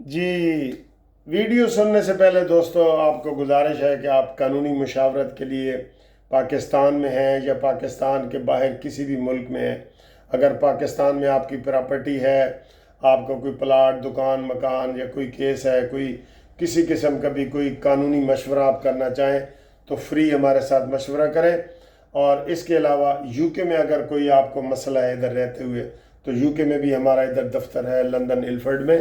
جی، video سننے سے پہلے دوستو آپ کو گزارش ہے کہ آپ قانونی مشاورت کے لیے پاکستان میں ہیں یا پاکستان کے باہر کسی بھی ملک میں ہیں، اگر پاکستان میں آپ کی پراپرٹی ہے، آپ کو کوئی پلاٹ، دکان، مکان یا کوئی کیس ہے، کوئی کسی قسم کا بھی کوئی قانونی مشورہ آپ کرنا چاہیں تو فری ہمارے ساتھ مشورہ کریں۔ اور اس کے علاوہ یو کے میں اگر کوئی آپ کو مسئلہ ہے ادھر رہتے ہوئے تو یو کے میں بھی ہمارا ادھر دفتر ہے لندن الفرڈ میں،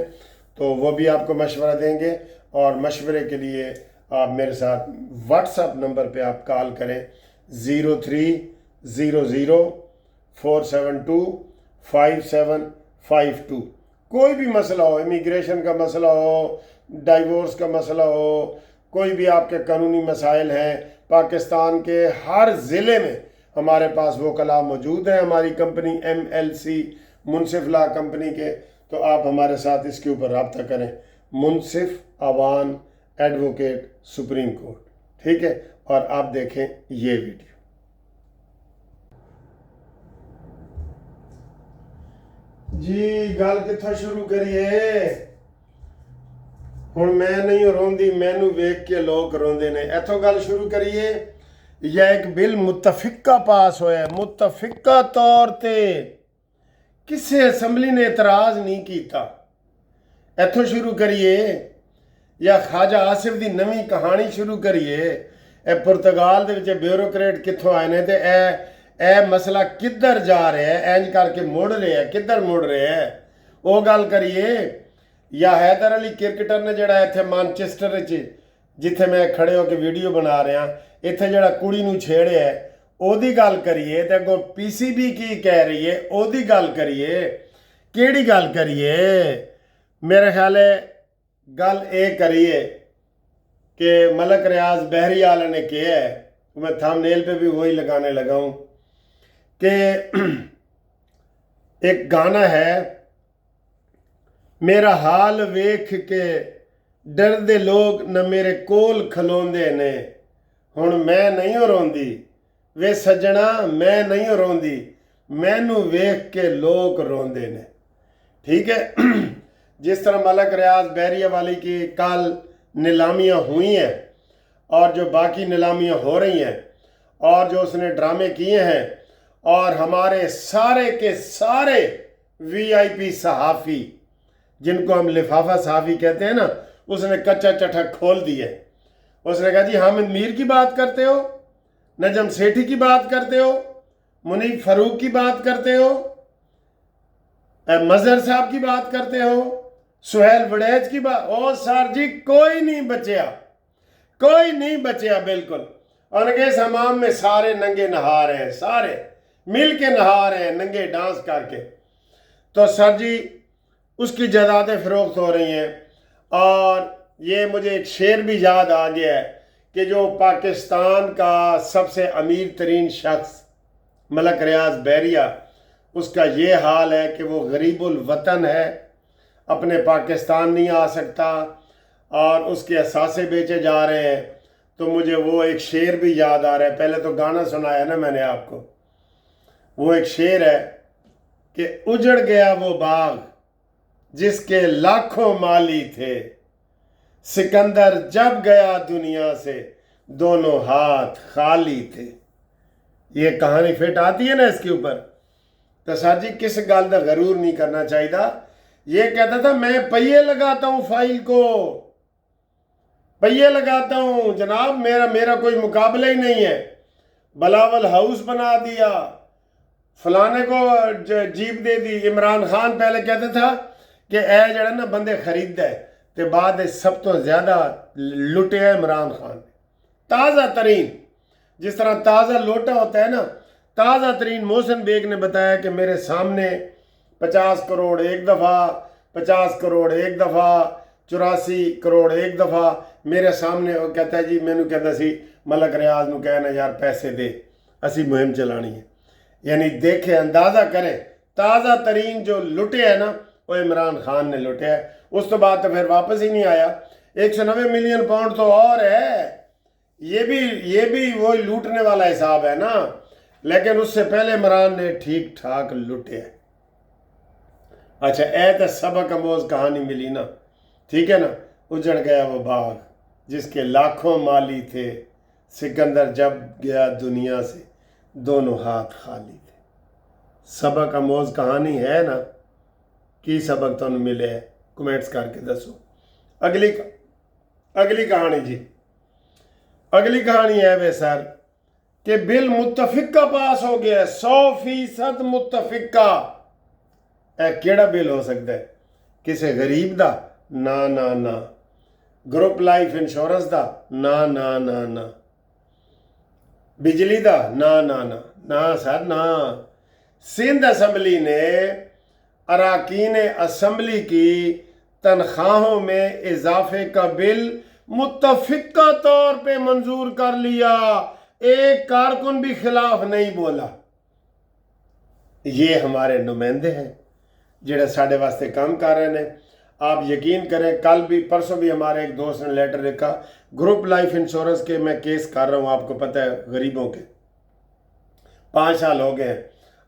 تو وہ بھی آپ کو مشورہ دیں گے۔ اور مشورے کے لیے آپ میرے ساتھ واٹس ایپ نمبر پہ آپ کال کریں 030047255752۔ کوئی بھی مسئلہ ہو، امیگریشن کا مسئلہ ہو، ڈائیورس کا مسئلہ ہو، کوئی بھی آپ کے قانونی مسائل ہیں، پاکستان کے ہر ضلع میں ہمارے پاس وکلاء موجود ہیں، ہماری کمپنی MLC منصف لا کمپنی کے، تو آپ ہمارے ساتھ اس کے اوپر رابطہ کریں۔ منصف اوان ایڈوکیٹ سپریم کورٹ، ٹھیک ہے؟ اور آپ دیکھیں یہ ویڈیو۔ جی گل کتھا شروع کریے؟ ہن میں نہیں روندی، مینوں ویکھ کے لوگ روندے نے، ایتھوں گل شروع کریے۔ یا ایک بل متفقہ پاس ہویا ہے، متفقہ طور تے کسے اسمبلی نے اعتراض نہیں کیتا، ایتھوں شروع کریے۔ یا خواجہ آصف دی نویں کہانی شروع کریے۔ اے پرتگال دے وچ بیوروکریٹ کتھوں آئے نے تے اے مسئلہ کدھر جا رہا ہے، اینج کر کے مڑ رہے ہیں، کدھر مڑ رہے ہیں، وہ گل کریے۔ یا حیدر علی کرکٹر نے جڑا ایتھے مانچسٹر وچ جتھے میں کھڑے ہو کے ویڈیو بنا رہا ایتھے جڑا کڑی نو چھیڑے ہے او دی گل کریے، تے اگوں PCB کی کہہ رہی ہے او دی گل کریے، کیڑی گل کریے؟ میرے خیال ہے گل اے کریے کہ ملک ریاض بحریال نے کیا ہے، میں تھام نیل پہ بھی وہی لگانے لگا ہوں کہ ایک گانا ہے، میرا حال ویکھ کے ڈر دے لوگ نہ میرے کول کھلوندے نے، ہن میں نہیں روندی وے سجنا، میں نہیں روندی، مینوں ویکھ کے لوگ روندے نے، ٹھیک ہے؟ جس طرح ملک ریاض بحریہ والی کی کل نیلامیاں ہوئی ہیں اور جو باقی نیلامیاں ہو رہی ہیں اور جو اس نے ڈرامے کیے ہیں، اور ہمارے سارے کے سارے VIP صحافی جن کو ہم لفافہ صحافی کہتے ہیں نا، اس نے کچا چٹھا کھول دیا ہے۔ اس نے کہا جی حامد میر کی بات کرتے ہو، نجم سیٹھی کی بات کرتے ہو، منیب فاروق کی بات کرتے ہو، مظہر صاحب کی بات کرتے ہو، سہیل وڑیچ کی بات، او سر جی کوئی نہیں بچیا، کوئی نہیں بچیا بالکل۔ اور اس حمام میں سارے ننگے نہا رہے ہیں، سارے مل کے نہا رہے ہیں ننگے ڈانس کر کے۔ تو سر جی اس کی جائیدادیں فروخت ہو رہی ہیں۔ اور یہ مجھے ایک شعر بھی یاد آ گیا ہے کہ جو پاکستان کا سب سے امیر ترین شخص ملک ریاض بحریہ، اس کا یہ حال ہے کہ وہ غریب الوطن ہے، اپنے پاکستان نہیں آ سکتا اور اس کے اثاثے بیچے جا رہے ہیں۔ تو مجھے وہ ایک شعر بھی یاد آ رہا ہے، پہلے تو گانا سنایا نا میں نے آپ کو، وہ ایک شعر ہے کہ اجڑ گیا وہ باغ جس کے لاکھوں مالی تھے، سکندر جب گیا دنیا سے دونوں ہاتھ خالی تھے۔ یہ کہانی فٹ آتی ہے نا اس کے اوپر۔ تو سر جی کس گل دا غرور نہیں کرنا چاہیے۔ یہ کہتا تھا میں پہیے لگاتا ہوں فائل کو، پہیے لگاتا ہوں جناب، میرا کوئی مقابلہ ہی نہیں ہے۔ بلاول ہاؤس بنا دیا، فلانے کو جیپ دے دی۔ عمران خان پہلے کہتا تھا کہ اے جڑا نا بندے خرید ہے، تے بعد سب تو زیادہ لٹیا عمران خان، تازہ ترین، جس طرح تازہ لوٹا ہوتا ہے نا، تازہ ترین محسن بیگ نے بتایا کہ میرے سامنے 50 کروڑ ایک دفعہ، 50 کروڑ ایک دفعہ، 84 کروڑ ایک دفعہ میرے سامنے۔ وہ کہتا ہے جی مینوں کہتا سی ملک ریاض نو کہنا یار پیسے دے، اسی مہم چلانی ہے۔ یعنی دیکھیں، اندازہ کریں، تازہ ترین جو لٹے ہے نا وہ عمران خان نے لٹے ہے۔ اس تو بعد تو پھر واپس ہی نہیں آیا۔ 190 ملین پاؤنڈ تو اور ہے، یہ بھی وہی لوٹنے والا حساب ہے نا، لیکن اس سے پہلے عمران نے ٹھیک ٹھاک لٹے ہے۔ اچھا اے تو سبق آموز کہانی ملی نا ٹھیک ہے نا. اجڑ گیا وہ باغ جس کے لاکھوں مالی تھے. سکندر جب گیا دنیا سے دونوں ہاتھ خالی تھے. سبق آموز کہانی ہے نا. کی سبق تمہیں ملے ہے کمنٹس کر کے دسو. اگلی کہانی جی. اگلی کہانی ہے بے سر کہ بل متفقہ پاس ہو گیا 100% متفقہ. اے کیڑا بل ہو سکتا ہے؟ کسی غریب دا؟ نا. گروپ لائف انشورنس دا؟ نا. بجلی دا؟ نا سر نا. سندھ اسمبلی نے اراکین اسمبلی کی تنخواہوں میں اضافے کا بل متفقہ طور پہ منظور کر لیا. ایک کارکن بھی خلاف نہیں بولا. یہ ہمارے نمائندے ہیں جڑے ساڑھے واسطے کام کر رہے ہیں. آپ یقین کریں کل بھی پرسوں بھی ہمارے ایک دوست نے لیٹر لکھا. گروپ لائف انشورنس کے میں کیس کر رہا ہوں، آپ کو پتہ ہے غریبوں کے 5 سال ہو گئے ہیں.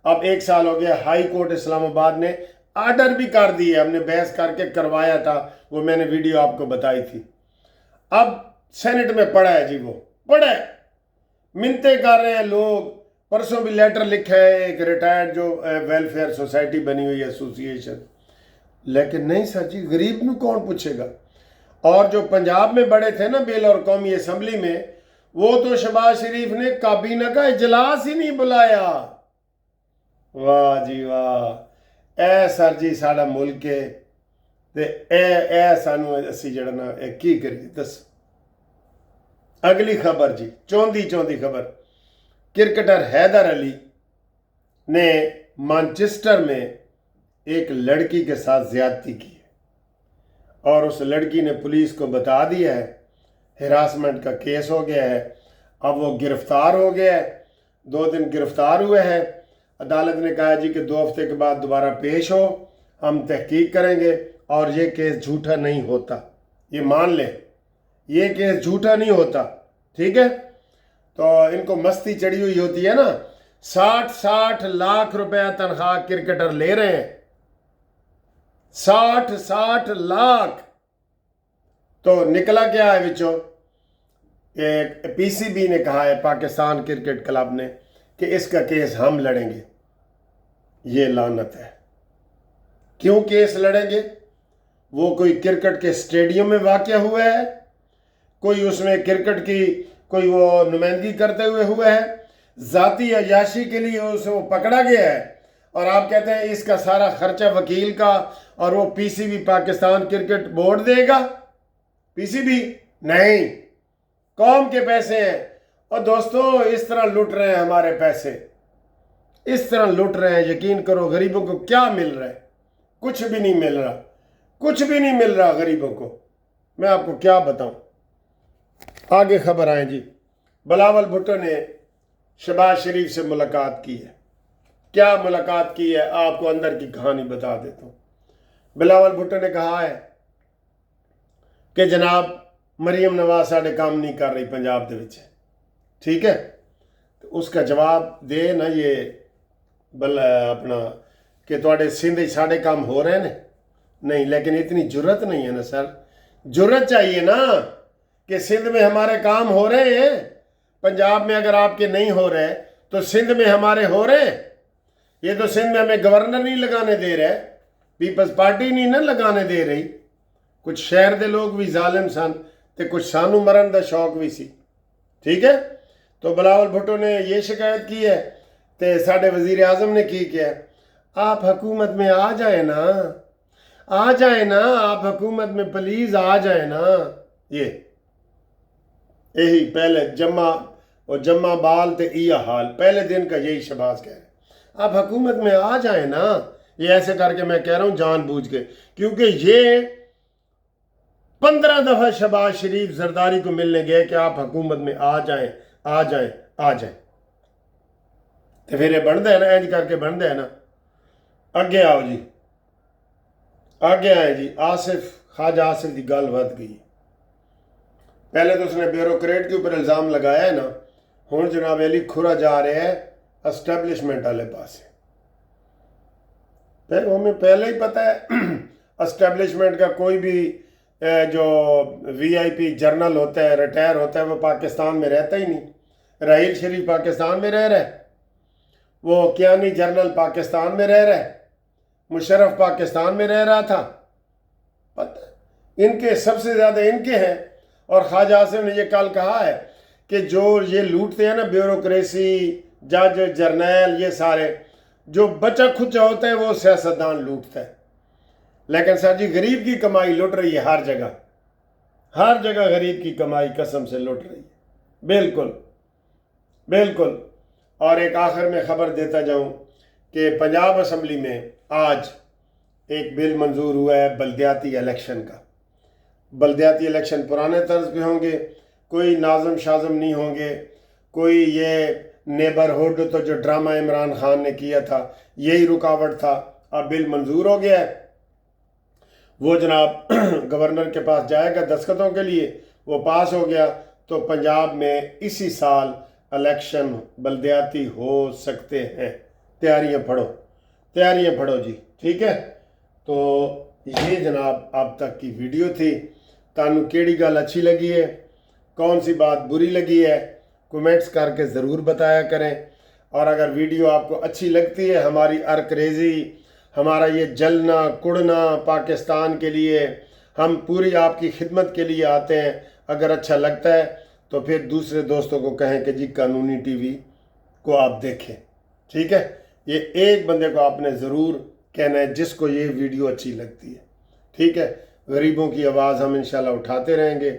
اب 1 سال ہو گیا. ہائی کورٹ اسلام آباد نے آرڈر بھی کر دی ہے. ہم نے بحث کر کے کروایا تھا، وہ میں نے ویڈیو آپ کو بتائی تھی. اب سینٹ میں پڑا ہے جی، وہ پڑا ہے. منتیں کر رہے ہیں لوگ. پرسوں بھی لیٹر لکھا ہے ایک ریٹائرڈ جو ویلفیئر سوسائٹی بنی ہوئی ایسوسیشن. لیکن نہیں سر جی، غریب نو کون پوچھے گا. اور جو پنجاب میں بڑے تھے نا بل اور قومی اسمبلی میں، وہ تو شہباز شریف نے کابینہ کا اجلاس ہی نہیں بلایا. واہ جی واہ. اے سر جی ساڑا ملک ہے تے اے سانو اسی جڑنا اے کی کریے دس. اگلی خبر جی، چوندی خبر. کرکٹر حیدر علی نے مانچسٹر میں ایک لڑکی کے ساتھ زیادتی کی ہے اور اس لڑکی نے پولیس کو بتا دیا ہے. ہراسمنٹ کا کیس ہو گیا ہے. اب وہ گرفتار ہو گیا ہے. 2 دن گرفتار ہوئے ہیں. عدالت نے کہا جی کہ 2 ہفتے کے بعد دوبارہ پیش ہو، ہم تحقیق کریں گے. اور یہ کیس جھوٹا نہیں ہوتا، یہ مان لیں، یہ کیس جھوٹا نہیں ہوتا. ٹھیک ہے. تو ان کو مستی چڑھی ہوئی ہوتی ہے نا. 60 لاکھ روپیہ تنخواہ کرکٹر لے رہے ہیں. 60 لاکھ. تو نکلا کیا ہے بچوں؟ پی سی بی نے کہا ہے، پاکستان کرکٹ کلب نے، کہ اس کا کیس ہم لڑیں گے. یہ لعنت ہے. کیوں کیس لڑیں گے؟ وہ کوئی کرکٹ کے سٹیڈیم میں واقع ہوا ہے؟ کوئی اس میں کرکٹ کی کوئی وہ نمائندگی کرتے ہوئے ہوا ہے؟ ذاتی عیاشی کے لیے اسے وہ پکڑا گیا ہے اور آپ کہتے ہیں اس کا سارا خرچہ وکیل کا اور وہ P C B Pakistan cricket board دے گا؟ پی سی بی نہیں، قوم کے پیسے ہیں. اور دوستو اس طرح لوٹ رہے ہیں ہمارے پیسے، اس طرح لوٹ رہے ہیں. یقین کرو غریبوں کو کیا مل رہا ہے؟ کچھ بھی نہیں مل رہا، کچھ بھی نہیں مل رہا غریبوں کو. میں آپ کو کیا بتاؤں. آگے خبر آئیں جی. بلاول بھٹو نے شہباز شریف سے ملاقات کی ہے. کیا ملاقات کی ہے؟ آپ کو اندر کی کہانی بتا دیتا ہوں. بلاول بھٹو نے کہا ہے کہ جناب مریم نواز ساڑھے کام نہیں کر رہی پنجاب دے وچ. ٹھیک ہے. تو اس کا جواب دے نا یہ اپنا کہ تواڈے سندھ ساڑھے کام ہو رہے ہیں. نہیں، لیکن اتنی جرت نہیں ہے نا سر. جرت چاہیے نا کہ سندھ میں ہمارے کام ہو رہے ہیں. پنجاب میں اگر آپ کے نہیں ہو رہے تو سندھ میں ہمارے ہو رہے ہیں. یہ تو سندھ میں ہمیں گورنر نہیں لگانے دے رہے، پیپلز پارٹی نہیں نا لگانے دے رہی. کچھ شہر دے لوگ بھی ظالم سن تے کچھ سانو مرن دا شوق بھی سی. ٹھیک ہے. تو بلاول بھٹو نے یہ شکایت کی ہے تے ساڑھے وزیر اعظم نے کی کیا؟ آپ حکومت میں آ جائیں نا، آ جائیں نا، آپ حکومت میں پلیز آ جائیں نا. یہی پہلے جمع بال تے ایہ حال پہلے دن کا یہی شہباز کہہ رہے ہیں. آپ حکومت میں آ جائیں نا. یہ ایسے کر کے میں کہہ رہا ہوں جان بوجھ کے، کیونکہ یہ 15 دفعہ شہباز شریف زرداری کو ملنے گئے کہ آپ حکومت میں آ جائیں آ جائیں آ جائیں. تو پھر یہ بنتا ہے نا، اینج کر کے بنتا ہے نا. اگے آؤ جی، آگے آئے جی. خواجہ آصف کی گل ود گئی. پہلے تو اس نے بیوروکریٹ کے اوپر الزام لگایا ہے نا. ہوں جناب علی کھرا جا رہے ہیں اسٹیبلشمنٹ والے پاسے. ہمیں پہلے ہی پتہ ہے اسٹیبلشمنٹ کا کوئی بھی جو VIP جرنل ہوتا ہے ریٹائر ہوتا ہے وہ پاکستان میں رہتا ہی نہیں. راحیل شریف پاکستان میں رہ رہا ہے, وہ کیانی جرنل پاکستان میں رہ رہا ہے, مشرف پاکستان میں رہ رہا تھا. پتہ ان کے سب سے زیادہ ان کے ہیں. اور خواجہ عاصم نے یہ کل کہا ہے کہ جو یہ لوٹتے ہیں نا بیوروکریسی, جج, جرنیل, یہ سارے جو بچہ کھچا ہوتا ہے وہ سیاستدان لوٹتا ہے. لیکن سر جی غریب کی کمائی لٹ رہی ہے ہر جگہ, ہر جگہ غریب کی کمائی قسم سے لٹ رہی ہے. بالکل بالکل. اور ایک آخر میں خبر دیتا جاؤں کہ پنجاب اسمبلی میں آج ایک بل منظور ہوا ہے بلدیاتی الیکشن کا. بلدیاتی الیکشن پرانے طرز پہ ہوں گے, کوئی ناظم شازم نہیں ہوں گے, کوئی یہ نیبرہڈ تو جو ڈرامہ عمران خان نے کیا تھا یہی رکاوٹ تھا. اب بل منظور ہو گیا ہے, وہ جناب گورنر کے پاس جائے گا دستخطوں کے لیے, وہ پاس ہو گیا تو پنجاب میں اسی سال الیکشن بلدیاتی ہو سکتے ہیں. تیاریاں پڑھو جی, ٹھیک ہے. تو یہ جناب اب تک کی ویڈیو تھی. تانوں کیڑی گل اچھی لگی ہے, کون سی بات بری لگی ہے, کومنٹس کر کے ضرور بتایا کریں. اور اگر ویڈیو آپ کو اچھی لگتی ہے, ہماری ارکریزی, ہمارا یہ جلنا کڑنا پاکستان کے لیے, ہم پوری آپ کی خدمت کے لیے آتے ہیں, اگر اچھا لگتا ہے تو پھر دوسرے دوستوں کو کہیں کہ جی قانونی ٹی وی کو آپ دیکھیں, ٹھیک ہے. یہ ایک بندے کو آپ نے ضرور کہنا ہے جس کو یہ ویڈیو اچھی لگتی ہے, ٹھیک ہے. غریبوں کی آواز ہم انشاءاللہ اٹھاتے رہیں گے.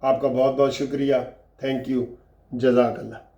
آپ کا بہت بہت شکریہ. Thank you. جزاک اللہ.